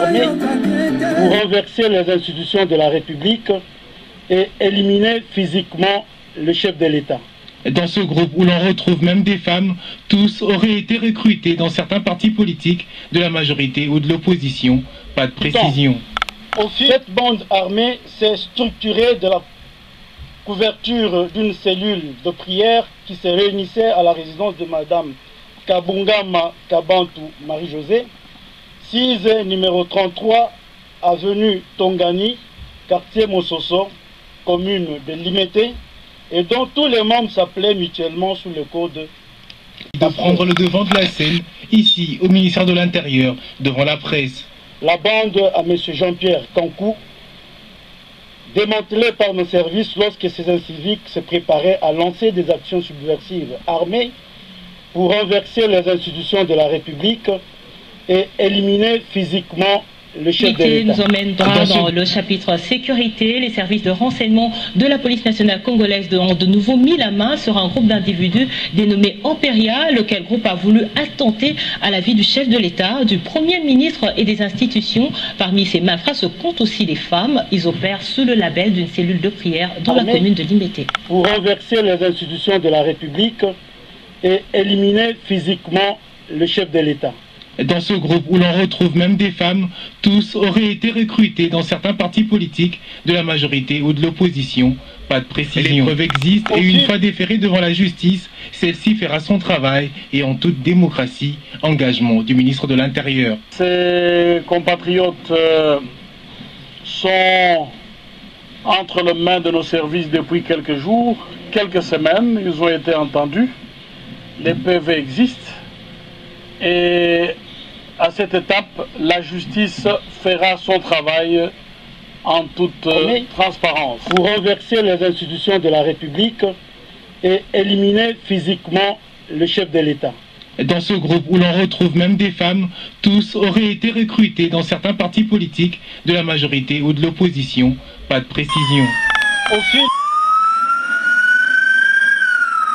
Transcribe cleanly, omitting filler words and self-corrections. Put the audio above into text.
armés pour renverser les institutions de la République et éliminer physiquement le chef de l'État. Dans ce groupe où l'on retrouve même des femmes, tous auraient été recrutés dans certains partis politiques de la majorité ou de l'opposition. Pas de précision. Cette bande armée s'est structurée de la couverture d'une cellule de prière qui se réunissait à la résidence de Madame Kabungama Kabantu Marie-Josée, 6 numéro 33, avenue Tongani, quartier Mososo, commune de Limete, et dont tous les membres s'appelaient mutuellement sous le code de prendre le devant de la scène, ici, au ministère de l'Intérieur, devant la presse. La bande à M. Jean-Pierre Kankou, démantelée par nos services lorsque ces inciviques se préparaient à lancer des actions subversives armées pour renverser les institutions de la République et éliminer physiquement le chef de l'État. Nous emmène dans le chapitre sécurité. Les services de renseignement de la police nationale congolaise ont de nouveau mis la main sur un groupe d'individus dénommé Amperia, lequel groupe a voulu attenter à la vie du chef de l'État, du Premier ministre et des institutions. Parmi ces malfrats se comptent aussi les femmes. Ils opèrent sous le label d'une cellule de prière dans la commune de Limete. Pour renverser les institutions de la République et éliminer physiquement le chef de l'État. Dans ce groupe où l'on retrouve même des femmes, tous auraient été recrutés dans certains partis politiques de la majorité ou de l'opposition. Pas de précision. Les preuves existent et une fois déférée devant la justice, celle-ci fera son travail et en toute démocratie, engagement du ministre de l'Intérieur. Ces compatriotes sont entre les mains de nos services depuis quelques jours, quelques semaines. Ils ont été entendus. Les PV existent. Et à cette étape, la justice fera son travail en toute transparence. Pour renverser les institutions de la République et éliminer physiquement le chef de l'État. Dans ce groupe où l'on retrouve même des femmes, tous auraient été recrutés dans certains partis politiques de la majorité ou de l'opposition. Pas de précision. Aussi